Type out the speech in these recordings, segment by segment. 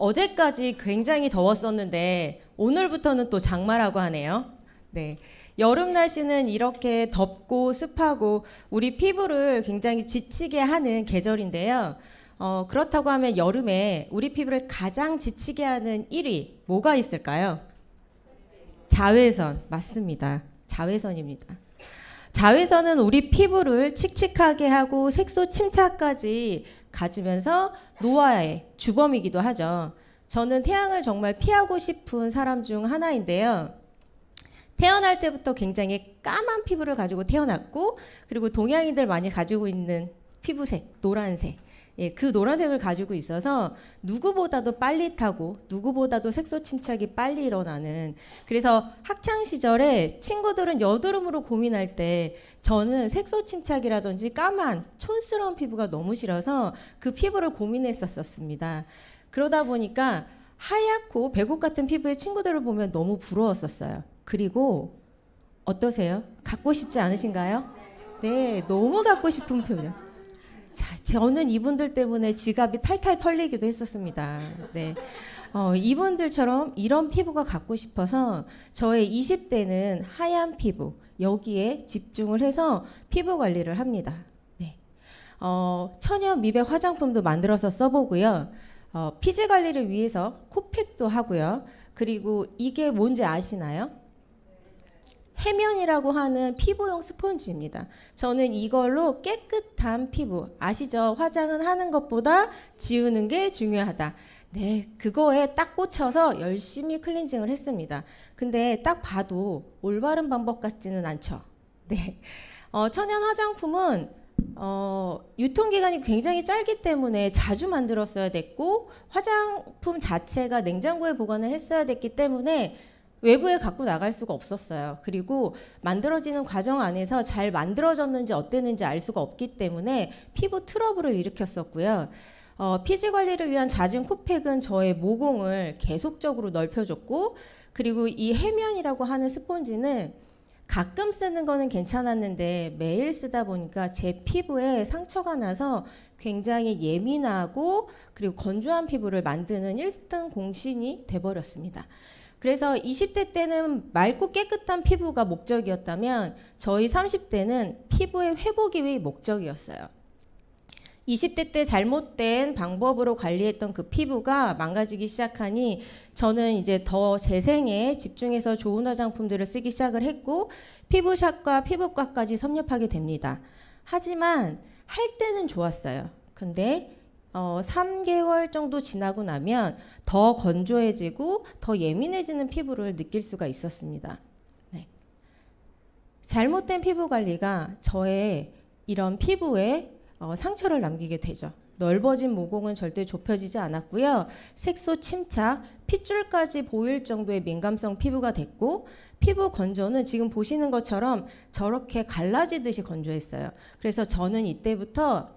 어제까지 굉장히 더웠었는데 오늘부터는 또 장마라고 하네요. 네. 여름 날씨는 이렇게 덥고 습하고 우리 피부를 굉장히 지치게 하는 계절인데요. 그렇다고 하면 여름에 우리 피부를 가장 지치게 하는 1위 뭐가 있을까요? 자외선. 맞습니다. 자외선입니다. 자외선은 우리 피부를 칙칙하게 하고 색소 침착까지 가지면서 노화의 주범이기도 하죠. 저는 태양을 정말 피하고 싶은 사람 중 하나인데요. 태어날 때부터 굉장히 까만 피부를 가지고 태어났고, 그리고 동양인들 많이 가지고 있는 피부색, 노란색. 예, 그 노란색을 가지고 있어서 누구보다도 빨리 타고 누구보다도 색소 침착이 빨리 일어나는, 그래서 학창 시절에 친구들은 여드름으로 고민할 때 저는 색소 침착이라든지 까만 촌스러운 피부가 너무 싫어서 그 피부를 고민했었습니다. 그러다 보니까 하얗고 백옥 같은 피부의 친구들을 보면 너무 부러웠었어요. 그리고 어떠세요? 갖고 싶지 않으신가요? 네, 너무 갖고 싶은 표정. 자, 저는 이분들 때문에 지갑이 탈탈 털리기도 했었습니다. 네. 이분들처럼 이런 피부가 갖고 싶어서 저의 20대는 하얀 피부, 여기에 집중을 해서 피부 관리를 합니다. 네. 천연 미백 화장품도 만들어서 써보고요. 피지 관리를 위해서 코팩도 하고요. 그리고 이게 뭔지 아시나요? 해면이라고 하는 피부용 스펀지입니다. 저는 이걸로 깨끗한 피부, 아시죠? 화장은 하는 것보다 지우는 게 중요하다. 네, 그거에 딱 꽂혀서 열심히 클렌징을 했습니다. 근데 딱 봐도 올바른 방법 같지는 않죠. 네, 천연 화장품은 유통기간이 굉장히 짧기 때문에 자주 만들었어야 됐고, 화장품 자체가 냉장고에 보관을 했어야 됐기 때문에 외부에 갖고 나갈 수가 없었어요. 그리고 만들어지는 과정 안에서 잘 만들어졌는지 어땠는지 알 수가 없기 때문에 피부 트러블을 일으켰었고요. 피지 관리를 위한 잦은 코팩은 저의 모공을 계속적으로 넓혀줬고, 그리고 이 해면이라고 하는 스폰지는 가끔 쓰는 거는 괜찮았는데 매일 쓰다 보니까 제 피부에 상처가 나서 굉장히 예민하고 그리고 건조한 피부를 만드는 1등 공신이 돼버렸습니다. 그래서 20대 때는 맑고 깨끗한 피부가 목적이었다면 저희 30대는 피부의 회복이 목적이었어요. 20대 때 잘못된 방법으로 관리했던 그 피부가 망가지기 시작하니 저는 이제 더 재생에 집중해서 좋은 화장품들을 쓰기 시작을 했고, 피부샷과 피부과까지 섭렵하게 됩니다. 하지만 할 때는 좋았어요. 근데 3개월 정도 지나고 나면 더 건조해지고 더 예민해지는 피부를 느낄 수가 있었습니다. 네. 잘못된 피부 관리가 저의 이런 피부에 상처를 남기게 되죠. 넓어진 모공은 절대 좁혀지지 않았고요. 색소 침착, 핏줄까지 보일 정도의 민감성 피부가 됐고, 피부 건조는 지금 보시는 것처럼 저렇게 갈라지듯이 건조했어요. 그래서 저는 이때부터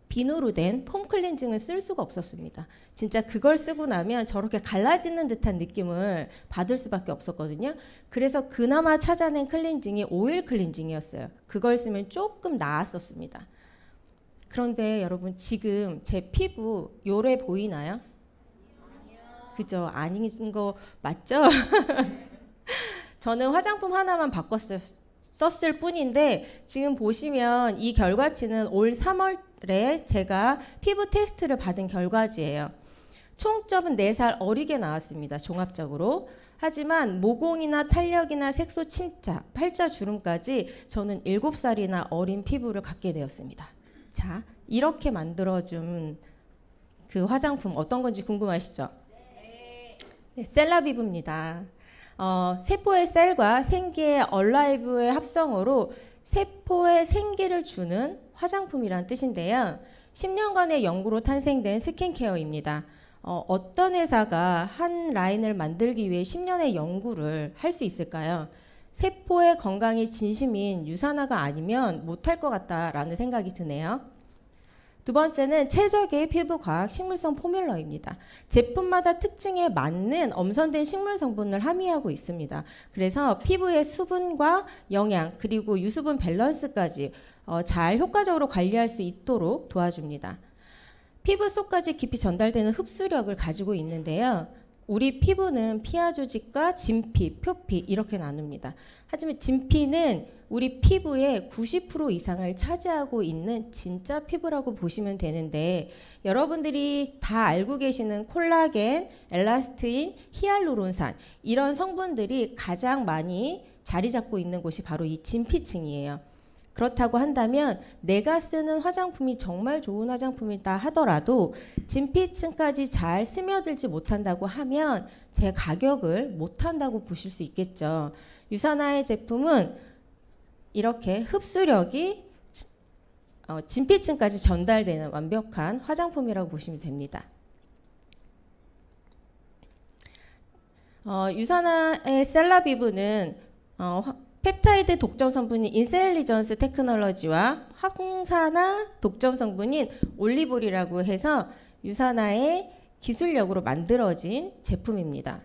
비누로 된 폼 클렌징을 쓸 수가 없었습니다. 진짜 그걸 쓰고 나면 저렇게 갈라지는 듯한 느낌을 받을 수밖에 없었거든요. 그래서 그나마 찾아낸 클렌징이 오일 클렌징이었어요. 그걸 쓰면 조금 나았었습니다. 그런데 여러분, 지금 제 피부 요래 보이나요? 그죠? 아닌 거 맞죠? 저는 화장품 하나만 바꿨어요. 썼을 뿐인데 지금 보시면 이 결과치는 올 3월에 제가 피부 테스트를 받은 결과지예요. 총점은 4살 어리게 나왔습니다. 종합적으로. 하지만 모공이나 탄력이나 색소 침착, 팔자주름까지 저는 7살이나 어린 피부를 갖게 되었습니다. 자, 이렇게 만들어준 그 화장품 어떤 건지 궁금하시죠? 네, 셀라비브입니다. 세포의 셀과 생기의 얼라이브의 합성어로 세포에 생기를 주는 화장품이란 뜻인데요. 10년간의 연구로 탄생된 스킨케어입니다. 어떤 회사가 한 라인을 만들기 위해 10년의 연구를 할 수 있을까요? 세포의 건강이 진심인 유산화가 아니면 못할 것 같다라는 생각이 드네요. 두 번째는 최적의 피부과학 식물성 포뮬러입니다. 제품마다 특징에 맞는 엄선된 식물 성분을 함유하고 있습니다. 그래서 피부의 수분과 영양 그리고 유수분 밸런스까지 잘 효과적으로 관리할 수 있도록 도와줍니다. 피부 속까지 깊이 전달되는 흡수력을 가지고 있는데요. 우리 피부는 피하 조직과 진피, 표피 이렇게 나눕니다. 하지만 진피는 우리 피부의 90% 이상을 차지하고 있는 진짜 피부라고 보시면 되는데, 여러분들이 다 알고 계시는 콜라겐, 엘라스틴, 히알루론산 이런 성분들이 가장 많이 자리 잡고 있는 곳이 바로 이 진피층이에요. 그렇다고 한다면 내가 쓰는 화장품이 정말 좋은 화장품이다 하더라도 진피층까지 잘 스며들지 못한다고 하면 제 가격을 못한다고 보실 수 있겠죠. 유사나의 제품은 이렇게 흡수력이 진피층까지 전달되는 완벽한 화장품이라고 보시면 됩니다. 유사나의 셀라비브는 펩타이드 독점 성분인 인셀리전스 테크놀로지와 항산화 독점 성분인 올리볼이라고 해서 유사나의 기술력으로 만들어진 제품입니다.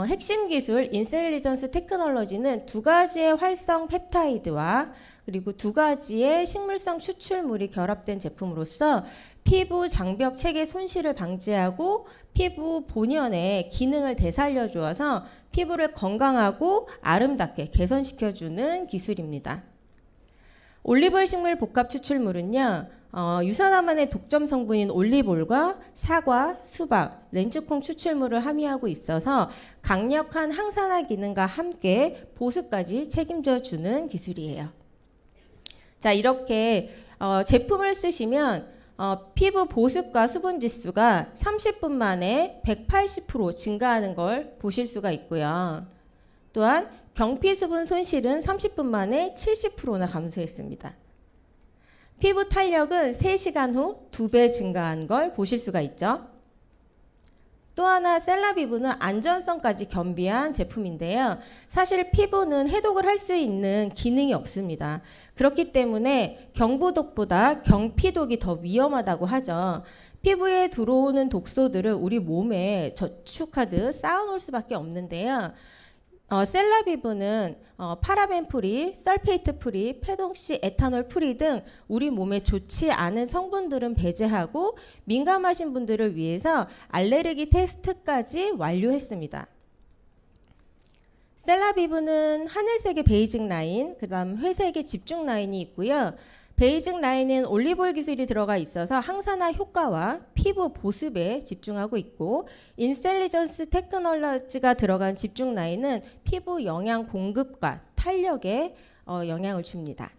핵심 기술 인셀리전스 테크놀로지는 두 가지의 활성 펩타이드와 그리고 두 가지의 식물성 추출물이 결합된 제품으로서 피부 장벽 체계 손실을 방지하고 피부 본연의 기능을 되살려 주어서 피부를 건강하고 아름답게 개선시켜주는 기술입니다. 올리볼 식물 복합 추출물은요, 유사나만의 독점 성분인 올리볼과 사과, 수박, 렌즈콩 추출물을 함유하고 있어서 강력한 항산화 기능과 함께 보습까지 책임져 주는 기술이에요. 자, 이렇게 제품을 쓰시면 피부 보습과 수분 지수가 30분 만에 180% 증가하는 걸 보실 수가 있고요. 또한 경피 수분 손실은 30분 만에 70%나 감소했습니다. 피부 탄력은 3시간 후 2배 증가한 걸 보실 수가 있죠. 또 하나 셀라비브는 안전성까지 겸비한 제품인데요. 사실 피부는 해독을 할 수 있는 기능이 없습니다. 그렇기 때문에 경부독보다 경피독이 더 위험하다고 하죠. 피부에 들어오는 독소들을 우리 몸에 저축하듯 쌓아놓을 수밖에 없는데요. 셀라비브는 파라벤 프리, 설페이트 프리, 페독시, 에탄올 프리 등 우리 몸에 좋지 않은 성분들은 배제하고 민감하신 분들을 위해서 알레르기 테스트까지 완료했습니다. 셀라비브는 하늘색의 베이직 라인, 그 다음 회색의 집중 라인이 있고요. 베이직 라인은 올리볼 기술이 들어가 있어서 항산화 효과와 피부 보습에 집중하고 있고, 인셀리전스 테크놀로지가 들어간 집중 라인은 피부 영양 공급과 탄력에 영향을 줍니다.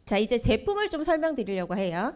자, 이제 제품을 좀 설명드리려고 해요.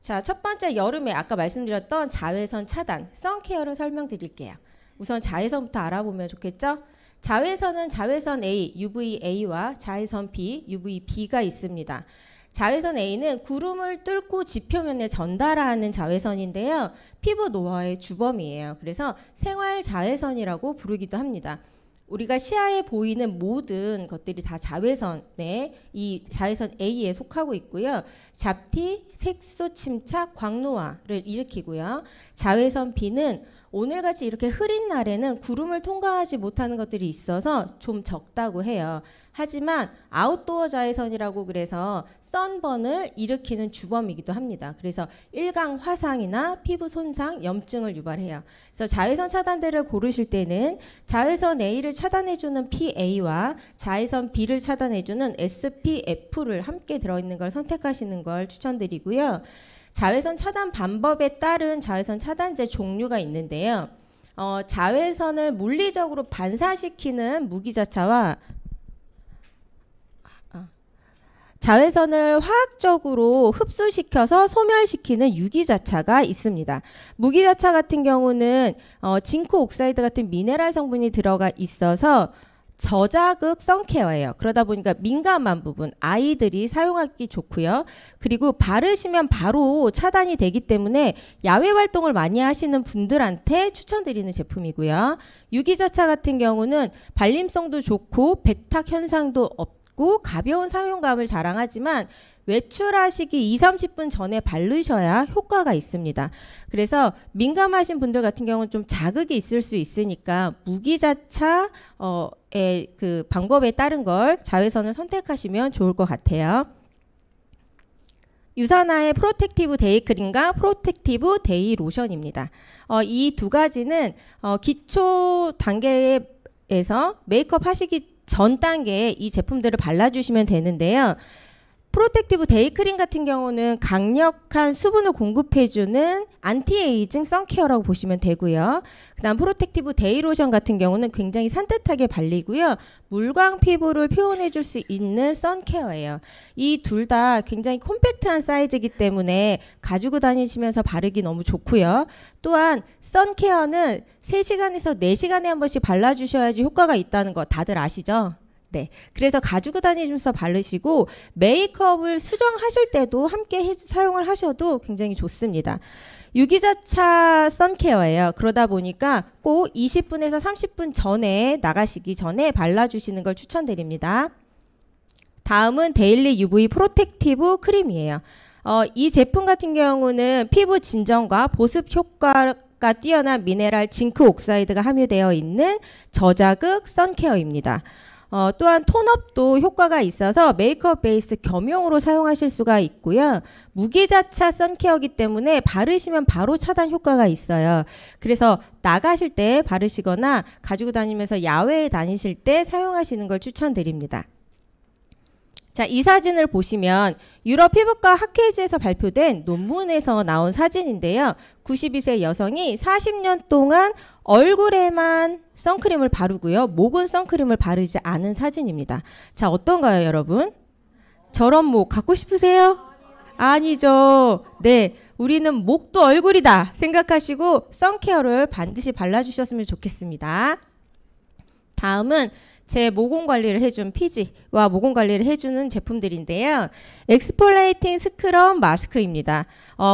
자, 첫 번째 여름에 아까 말씀드렸던 자외선 차단, 선케어를 설명드릴게요. 우선 자외선부터 알아보면 좋겠죠? 자외선은 자외선 A, UVA와 자외선 B, UVB가 있습니다. 자외선 A는 구름을 뚫고 지표면에 전달하는 자외선인데요. 피부 노화의 주범이에요. 그래서 생활 자외선이라고 부르기도 합니다. 우리가 시야에 보이는 모든 것들이 다 자외선에, 이 자외선 A에 속하고 있고요. 잡티, 색소 침착, 광노화를 일으키고요. 자외선 B는 오늘같이 이렇게 흐린 날에는 구름을 통과하지 못하는 것들이 있어서 좀 적다고 해요. 하지만 아웃도어 자외선이라고 그래서 선번을 일으키는 주범이기도 합니다. 그래서 일광 화상이나 피부 손상, 염증을 유발해요. 그래서 자외선 차단제를 고르실 때는 자외선 A를 차단해주는 PA와 자외선 B를 차단해주는 SPF를 함께 들어있는 걸 선택하시는 걸 추천드리고요. 자외선 차단 방법에 따른 자외선 차단제 종류가 있는데요. 자외선을 물리적으로 반사시키는 무기자차와 자외선을 화학적으로 흡수시켜서 소멸시키는 유기자차가 있습니다. 무기자차 같은 경우는 징크 옥사이드 같은 미네랄 성분이 들어가 있어서 저자극 선케어예요. 그러다 보니까 민감한 부분, 아이들이 사용하기 좋고요. 그리고 바르시면 바로 차단이 되기 때문에 야외 활동을 많이 하시는 분들한테 추천드리는 제품이고요. 유기자차 같은 경우는 발림성도 좋고 백탁 현상도 없고 가벼운 사용감을 자랑하지만 외출하시기 2-30분 전에 바르셔야 효과가 있습니다. 그래서 민감하신 분들 같은 경우는 좀 자극이 있을 수 있으니까 무기자차의 그 방법에 따른 걸 자외선을 선택하시면 좋을 것 같아요. 유사나의 프로텍티브 데이 크림과 프로텍티브 데이 로션입니다. 이 두 가지는 기초 단계에서 메이크업 하시기 전 단계에 이 제품들을 발라주시면 되는데요. 프로텍티브 데이크림 같은 경우는 강력한 수분을 공급해주는 안티에이징 선케어라고 보시면 되고요. 그 다음 프로텍티브 데이로션 같은 경우는 굉장히 산뜻하게 발리고요. 물광 피부를 표현해줄 수 있는 선케어예요. 이 둘 다 굉장히 콤팩트한 사이즈이기 때문에 가지고 다니시면서 바르기 너무 좋고요. 또한 선케어는 3시간에서 4시간에 한 번씩 발라주셔야지 효과가 있다는 거 다들 아시죠? 네, 그래서 가지고 다니면서 바르시고 메이크업을 수정하실 때도 함께 사용을 하셔도 굉장히 좋습니다. 유기자차 선케어예요. 그러다 보니까 꼭 20분에서 30분 전에 나가시기 전에 발라주시는 걸 추천드립니다. 다음은 데일리 UV 프로텍티브 크림이에요. 이 제품 같은 경우는 피부 진정과 보습 효과가 뛰어난 미네랄 징크 옥사이드가 함유되어 있는 저자극 선케어입니다. 또한 톤업도 효과가 있어서 메이크업 베이스 겸용으로 사용하실 수가 있고요. 무기자차 선케어이기 때문에 바르시면 바로 차단 효과가 있어요. 그래서 나가실 때 바르시거나 가지고 다니면서 야외에 다니실 때 사용하시는 걸 추천드립니다. 자, 이 사진을 보시면 유럽 피부과 학회지에서 발표된 논문에서 나온 사진인데요. 92세 여성이 40년 동안 얼굴에만 선크림을 바르고요. 목은 선크림을 바르지 않은 사진입니다. 자, 어떤가요, 여러분? 저런 목 갖고 싶으세요? 아니죠. 네, 우리는 목도 얼굴이다 생각하시고 선케어를 반드시 발라주셨으면 좋겠습니다. 다음은 제 모공 관리를 해준 피지와 모공 관리를 해주는 제품들인데요. 엑스폴레이팅 스크럽 마스크입니다.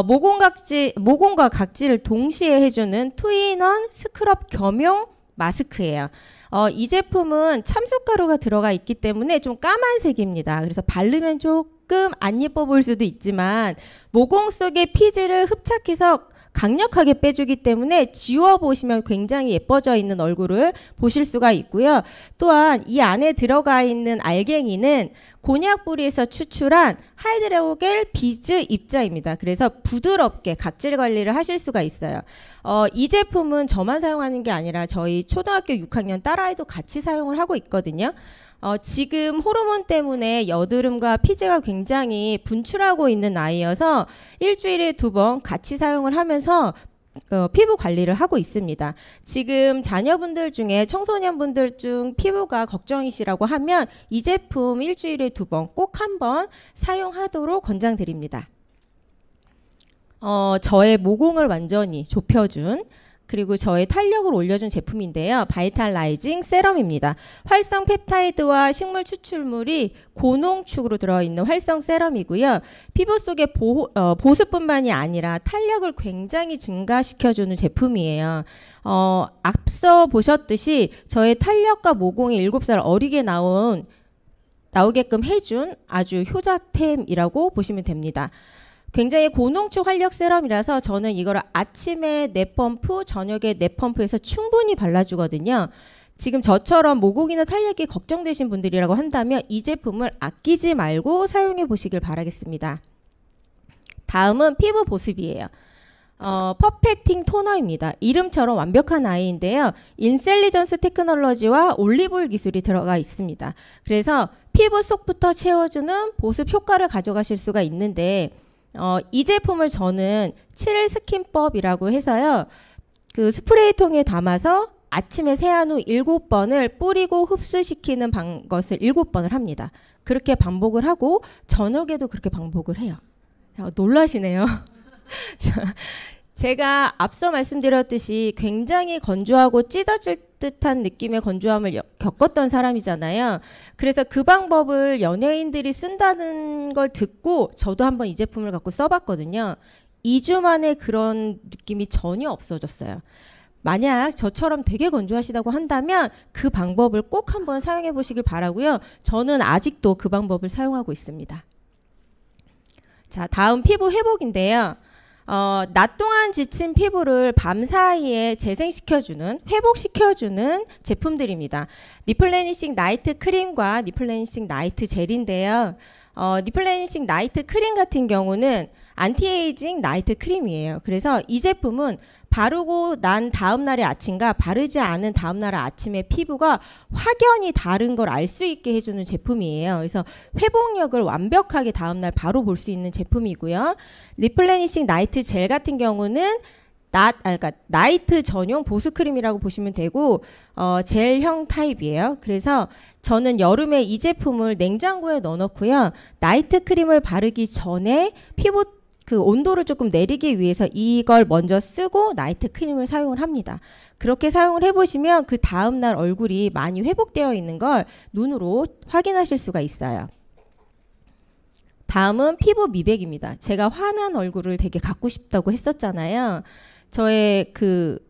모공과 각질을 동시에 해주는 투인원 스크럽 겸용 마스크예요. 이 제품은 참숯가루가 들어가 있기 때문에 좀 까만색입니다. 그래서 바르면 조금 안 예뻐 보일 수도 있지만 모공 속의 피지를 흡착해서 강력하게 빼주기 때문에 지워보시면 굉장히 예뻐져 있는 얼굴을 보실 수가 있고요. 또한 이 안에 들어가 있는 알갱이는 곤약 뿌리에서 추출한 하이드로겔 비즈 입자입니다. 그래서 부드럽게 각질 관리를 하실 수가 있어요. 이 제품은 저만 사용하는 게 아니라 저희 초등학교 6학년 딸아이도 같이 사용을 하고 있거든요. 지금 호르몬 때문에 여드름과 피지가 굉장히 분출하고 있는 아이여서 일주일에 2번 같이 사용을 하면서 피부 관리를 하고 있습니다. 지금 자녀분들 중에 청소년분들 중 피부가 걱정이시라고 하면 이 제품 일주일에 2번 꼭 한번 사용하도록 권장드립니다. 저의 모공을 완전히 좁혀준 그리고 저의 탄력을 올려준 제품인데요. 바이탈라이징 세럼입니다. 활성 펩타이드와 식물 추출물이 고농축으로 들어있는 활성 세럼이고요. 피부 속의 보습뿐만이 아니라 탄력을 굉장히 증가시켜주는 제품이에요. 앞서 보셨듯이 저의 탄력과 모공이 7살 어리게 나오게끔 해준 아주 효자템이라고 보시면 됩니다. 굉장히 고농축 활력 세럼이라서 저는 이거를 아침에 4펌프, 저녁에 4펌프에서 충분히 발라주거든요. 지금 저처럼 모공이나 탄력이 걱정되신 분들이라고 한다면 이 제품을 아끼지 말고 사용해 보시길 바라겠습니다. 다음은 피부 보습이에요. 퍼펙팅 토너입니다. 이름처럼 완벽한 아이인데요. 인셀리전스 테크놀로지와 올리브올 기술이 들어가 있습니다. 그래서 피부 속부터 채워주는 보습 효과를 가져가실 수가 있는데 이 제품을 저는 7일 스킨법이라고 해서요. 그 스프레이통에 담아서 아침에 세안 후 7번을 뿌리고 흡수시키는 것을 7번을 합니다. 그렇게 반복을 하고 저녁에도 그렇게 반복을 해요. 놀라시네요. 제가 앞서 말씀드렸듯이 굉장히 건조하고 찢어질 듯한 느낌의 건조함을 겪었던 사람이잖아요. 그래서 그 방법을 연예인들이 쓴다는 걸 듣고 저도 한번 이 제품을 갖고 써봤거든요. 2주 만에 그런 느낌이 전혀 없어졌어요. 만약 저처럼 되게 건조하시다고 한다면 그 방법을 꼭 한번 사용해 보시길 바라고요. 저는 아직도 그 방법을 사용하고 있습니다. 자, 다음 피부 회복인데요. 낮 동안 지친 피부를 밤 사이에 재생시켜주는, 회복시켜주는 제품들입니다. 리플레니싱 나이트 크림과 리플레니싱 나이트 젤인데요. 리플레니싱 나이트 크림 같은 경우는 안티에이징 나이트 크림이에요. 그래서 이 제품은 바르고 난 다음날의 아침과 바르지 않은 다음날의 아침의 피부가 확연히 다른 걸 알 수 있게 해주는 제품이에요. 그래서 회복력을 완벽하게 다음날 바로 볼 수 있는 제품이고요. 리플레니싱 나이트 젤 같은 경우는 그러니까 나이트 전용 보습크림이라고 보시면 되고 젤형 타입이에요. 그래서 저는 여름에 이 제품을 냉장고에 넣어놓고요. 나이트 크림을 바르기 전에 피부 그 온도를 조금 내리기 위해서 이걸 먼저 쓰고 나이트 크림을 사용을 합니다. 그렇게 사용을 해보시면 그 다음날 얼굴이 많이 회복되어 있는 걸 눈으로 확인하실 수가 있어요. 다음은 피부 미백입니다. 제가 환한 얼굴을 되게 갖고 싶다고 했었잖아요. 저의 그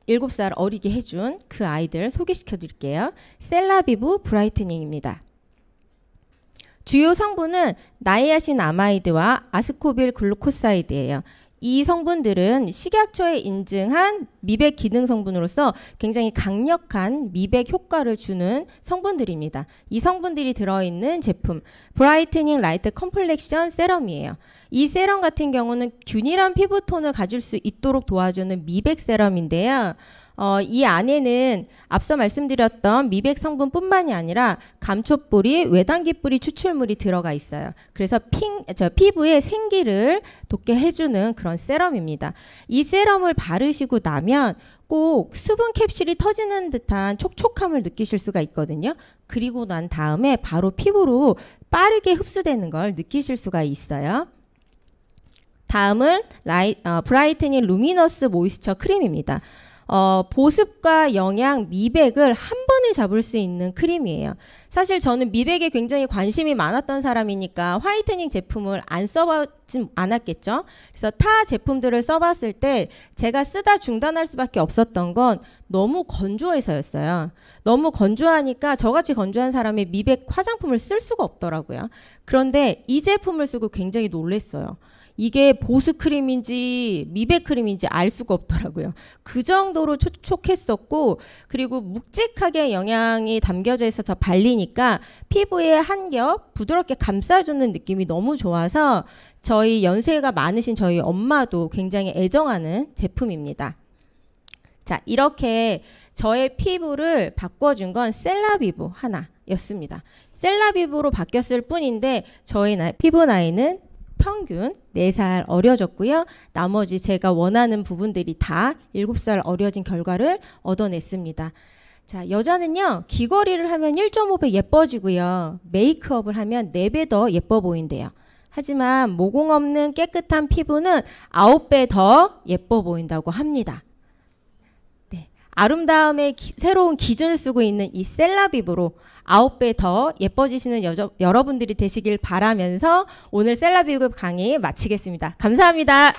7살 어리게 해준 그 아이들 소개시켜 드릴게요. 셀라비브 브라이트닝입니다. 주요 성분은 나이아신 아마이드와 아스코빌 글루코사이드예요. 이 성분들은 식약처에 인증한 미백 기능 성분으로서 굉장히 강력한 미백 효과를 주는 성분들입니다. 이 성분들이 들어있는 제품 브라이트닝 라이트 컴플렉션 세럼이에요. 이 세럼 같은 경우는 균일한 피부톤을 가질 수 있도록 도와주는 미백 세럼인데요. 이 안에는 앞서 말씀드렸던 미백 성분뿐만이 아니라 감초뿌리, 외당기뿌리 추출물이 들어가 있어요. 그래서 피부에 생기를 돋게 해주는 그런 세럼입니다. 이 세럼을 바르시고 나면 꼭 수분 캡슐이 터지는 듯한 촉촉함을 느끼실 수가 있거든요. 그리고 난 다음에 바로 피부로 빠르게 흡수되는 걸 느끼실 수가 있어요. 다음은 브라이트닝 루미너스 모이스처 크림입니다. 보습과 영양, 미백을 한 번에 잡을 수 있는 크림이에요. 사실 저는 미백에 굉장히 관심이 많았던 사람이니까 화이트닝 제품을 안 써봤진 않았겠죠. 그래서 타 제품들을 써봤을 때 제가 쓰다 중단할 수밖에 없었던 건 너무 건조해서였어요. 너무 건조하니까 저같이 건조한 사람이 미백 화장품을 쓸 수가 없더라고요. 그런데 이 제품을 쓰고 굉장히 놀랐어요. 이게 보습크림인지 미백크림인지 알 수가 없더라고요. 그 정도로 촉촉했었고, 그리고 묵직하게 영양이 담겨져 있어서 발리니까 피부에 한 겹 부드럽게 감싸주는 느낌이 너무 좋아서 저희 연세가 많으신 저희 엄마도 굉장히 애정하는 제품입니다. 자, 이렇게 저의 피부를 바꿔준 건 셀라비브 하나였습니다. 셀라비브로 바뀌었을 뿐인데 저희 피부 나이는 평균 4살 어려졌고요. 나머지 제가 원하는 부분들이 다 7살 어려진 결과를 얻어냈습니다. 자, 여자는요, 귀걸이를 하면 1.5배 예뻐지고요. 메이크업을 하면 4배 더 예뻐 보인대요. 하지만 모공 없는 깨끗한 피부는 9배 더 예뻐 보인다고 합니다. 네, 아름다움의 새로운 기준을 쓰고 있는 이 셀라비브로 9배 더 예뻐지시는 여러분들이 되시길 바라면서 오늘 셀라비브 강의 마치겠습니다. 감사합니다.